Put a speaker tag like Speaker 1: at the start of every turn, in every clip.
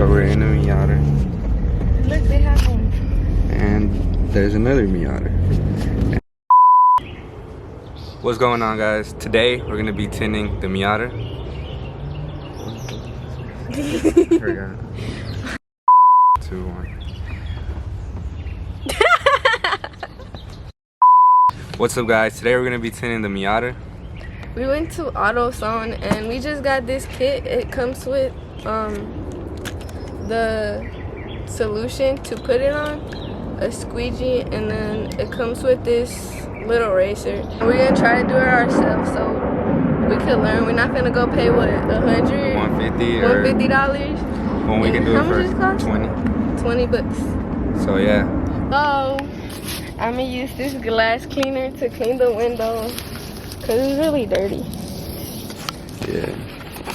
Speaker 1: So we're in a Miata.
Speaker 2: Look, they have one.
Speaker 1: And there's another Miata. What's going on, guys? Today we're gonna be tinting the Miata. Forgot. 2, 1. What's up, guys? Today we're gonna be tinting the Miata.
Speaker 2: We went to AutoZone and we just got this kit. It comes with the solution to put it on, a squeegee, and then it comes with this little eraser. We're gonna try to do it ourselves so we could learn. We're not gonna go pay what, $100, $150,
Speaker 1: when we can do it for 20.
Speaker 2: 20 bucks.
Speaker 1: So yeah.
Speaker 2: So I'm gonna use this glass cleaner to clean the window because it's really dirty.
Speaker 1: Yeah.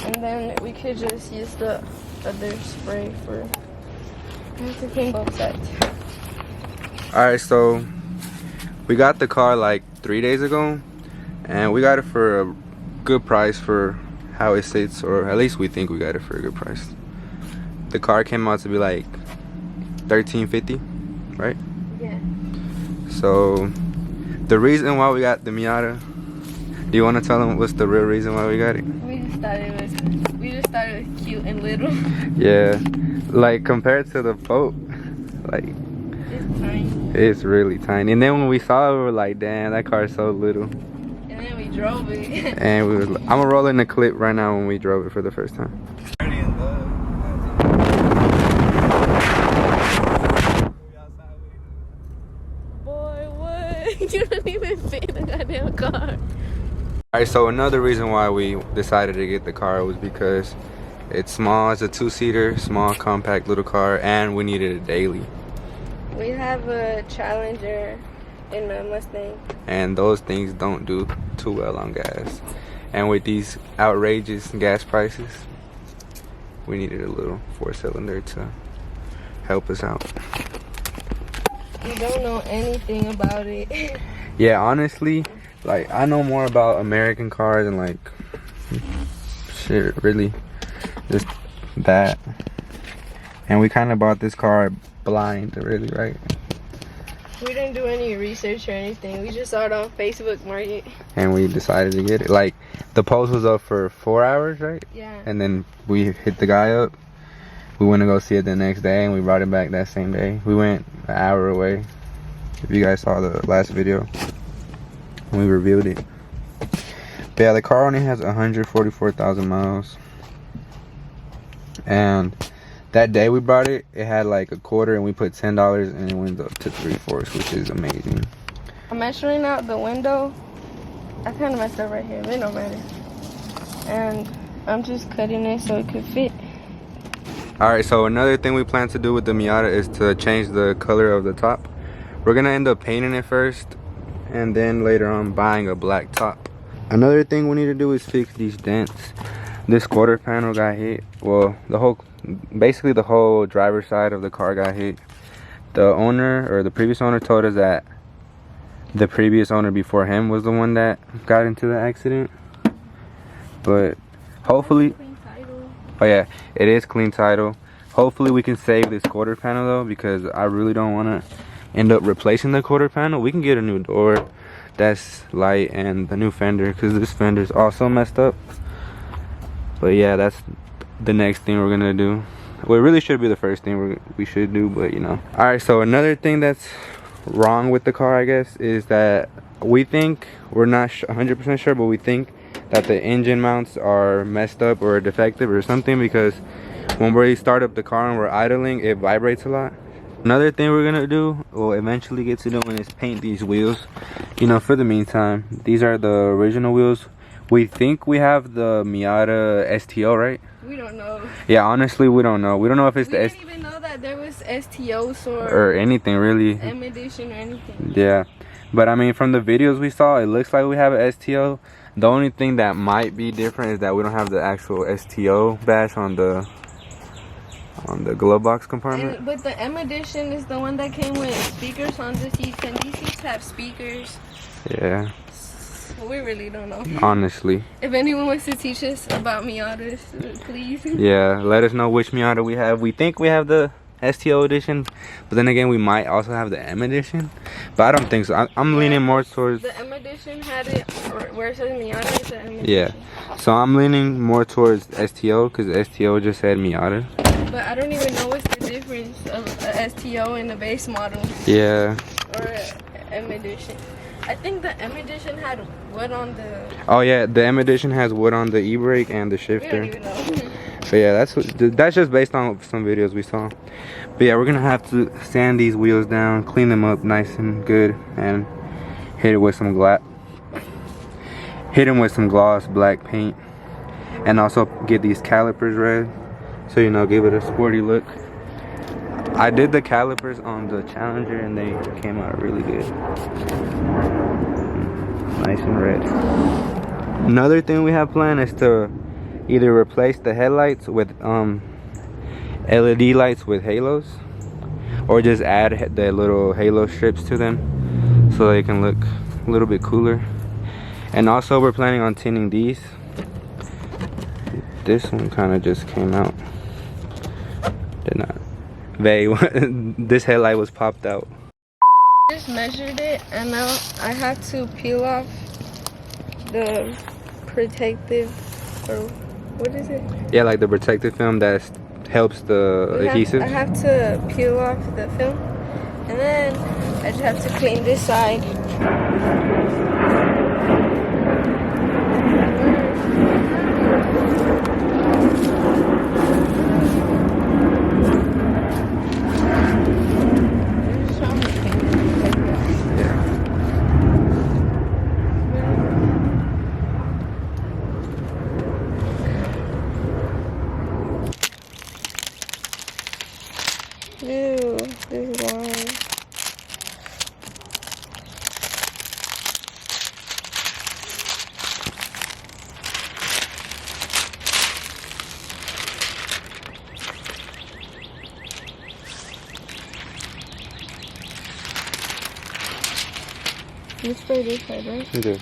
Speaker 2: And then we could just use the other spray to clean both sides.
Speaker 1: Alright, so we got the car like 3 days ago, and we got it for a good price for how it sits, or at least we think we got it for a good price. The car came out to be like $13.50, right?
Speaker 2: Yeah.
Speaker 1: So the reason why we got the Miata, do you want to tell them what's the real reason why we got it?
Speaker 2: We just thought it was cute and little.
Speaker 1: Yeah, like compared to the boat, like
Speaker 2: It's tiny.
Speaker 1: it's really tiny. And then when we saw it, we were like, damn, that car is so little.
Speaker 2: And then we drove it.
Speaker 1: And we was, I'm gonna roll in the clip right now when we drove it for the first time.
Speaker 2: Boy, what? You don't even fit in the goddamn car.
Speaker 1: Alright, so another reason why we decided to get the car was because it's small. It's a 2-seater, small, compact little car, and we needed it daily.
Speaker 2: We have a Challenger in a Mustang.
Speaker 1: And those things don't do too well on gas. And with these outrageous gas prices, we needed a little 4-cylinder to help us out.
Speaker 2: We don't know anything about it.
Speaker 1: Yeah, honestly, like, I know more about American cars and like shit, really just that. And we kind of bought this car blind, really, right?
Speaker 2: We didn't do any research or anything. We just saw it on Facebook Market.
Speaker 1: And we decided to get it. Like, the post was up for 4 hours, right?
Speaker 2: Yeah.
Speaker 1: And then we hit the guy up. We went to go see it the next day, and we brought it back that same day. We went an hour away. If you guys saw the last video, we reviewed it. But yeah, the car only has 144,000 miles. And that day we brought it, it had like a quarter, and we put $10, and it went up to 3/4, which is amazing.
Speaker 2: I'm measuring out the window. I kind of messed up right here, but it don't matter. And I'm just cutting it so it could fit.
Speaker 1: Alright, so another thing we plan to do with the Miata is to change the color of the top. We're gonna end up painting it first, and then later on buying a black top. Another thing we need to do is fix these dents. This quarter panel got hit. Well, basically the whole driver's side of the car got hit. The owner, or the previous owner, told us that the previous owner before him was the one that got into the accident. But hopefully, oh yeah, it is clean title. Hopefully we can save this quarter panel though, because I really don't want to end up replacing the quarter panel. We can get a new door that's light and the new fender, because this fender is also messed up. But yeah, that's the next thing we're gonna do. Well, it really should be the first thing we should do, but you know. Alright, so another thing that's wrong with the car, I guess, is that we think, we're not 100% sure, but we think that the engine mounts are messed up or defective or something, because when we start up the car and we're idling, it vibrates a lot. Another thing we're gonna do, or eventually get to doing, is paint these wheels. You know, for the meantime, these are the original wheels. We think we have the Miata STO, right?
Speaker 2: We don't know.
Speaker 1: Yeah, honestly, we don't know. We don't know if it's
Speaker 2: we didn't even know that there was STOs
Speaker 1: or anything really.
Speaker 2: M edition or anything.
Speaker 1: Yeah, but I mean, from the videos we saw, it looks like we have an STO. The only thing that might be different is that we don't have the actual STO badge on the glove box compartment.
Speaker 2: But the M edition is the one that came with speakers on the seats, and these seats have speakers.
Speaker 1: Yeah.
Speaker 2: Well, we really don't know.
Speaker 1: Honestly.
Speaker 2: If anyone wants to teach us about Miatas, please.
Speaker 1: Yeah, let us know which Miata we have. We think we have the STO edition, but then again, we might also have the M edition. But I don't think so. I'm leaning more towards...
Speaker 2: The M edition had it, where it says Miata, it's the M edition.
Speaker 1: Yeah, so I'm leaning more towards STO, because STO just said Miata.
Speaker 2: But I don't even know what's the difference of a STO and a base model.
Speaker 1: Yeah.
Speaker 2: Or a M edition. I think the M edition had wood on the...
Speaker 1: Oh yeah, the M edition has wood on the e-brake and the
Speaker 2: We
Speaker 1: shifter.
Speaker 2: don't even know.
Speaker 1: But yeah, that's just based on some videos we saw. But yeah, we're gonna have to sand these wheels down, clean them up nice and good, and hit it with some gloss black paint, and also get these calipers red, so you know, give it a sporty look. I did the calipers on the Challenger and they came out really good. Nice and red. Another thing we have planned is to either replace the headlights with LED lights with halos, or just add the little halo strips to them so they can look a little bit cooler. And also we're planning on tinting these. This one kind of just came out. Did not. This headlight was popped out.
Speaker 2: Just measured it, and now I have to peel off the protective, or what is it?
Speaker 1: Yeah, like the protective film that helps the adhesive.
Speaker 2: I have to peel off the film, and then I just have to clean this side. Ew, this is long. You spray this side, right?
Speaker 1: You do.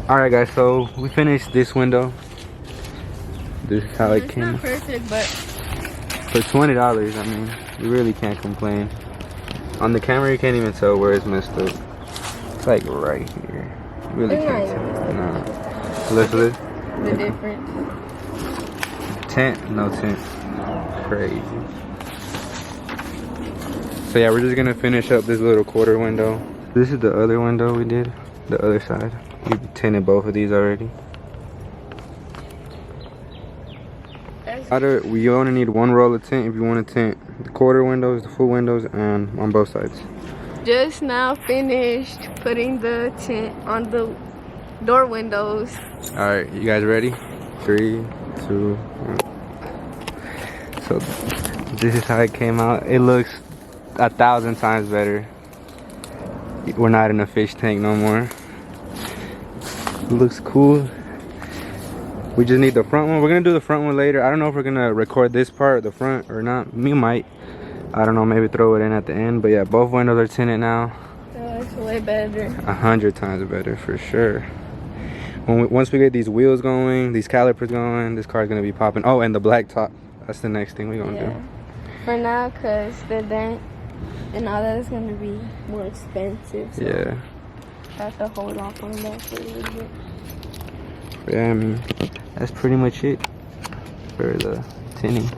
Speaker 1: Alright guys, so we finished this window. This is how it came.
Speaker 2: It's not perfect, but
Speaker 1: for $20, I mean, you really can't complain. On the camera you can't even tell where it's messed up. It's like right here. You really can't tell. No. Listen.
Speaker 2: the difference.
Speaker 1: Tint, no tint. Crazy. So yeah, we're just gonna finish up this little quarter window. This is the other window we did, the other side. We tinted both of these already. You only need one roll of tint if you want to tint the quarter windows, the full windows, and on both sides.
Speaker 2: Just now finished putting the tint on the door windows.
Speaker 1: Alright, you guys ready? 3, 2, 1. So this is how it came out. It looks 1,000 times better. We're not in a fish tank no more. It looks cool. We just need the front one. We're gonna do the front one later. I don't know if we're gonna record this part, the front, or not. We might. I don't know, maybe throw it in at the end. But yeah, both windows are tinted now.
Speaker 2: Oh, it's way better.
Speaker 1: 100 times better for sure. Once we get these wheels going, these calipers going, this car's gonna be popping. Oh, and the black top. That's the next thing we're gonna do.
Speaker 2: For now, cause the dent and all that is gonna be more expensive. So
Speaker 1: Yeah.
Speaker 2: I have to hold off on that for a little bit.
Speaker 1: Yeah, I mean, that's pretty much it for the tinting.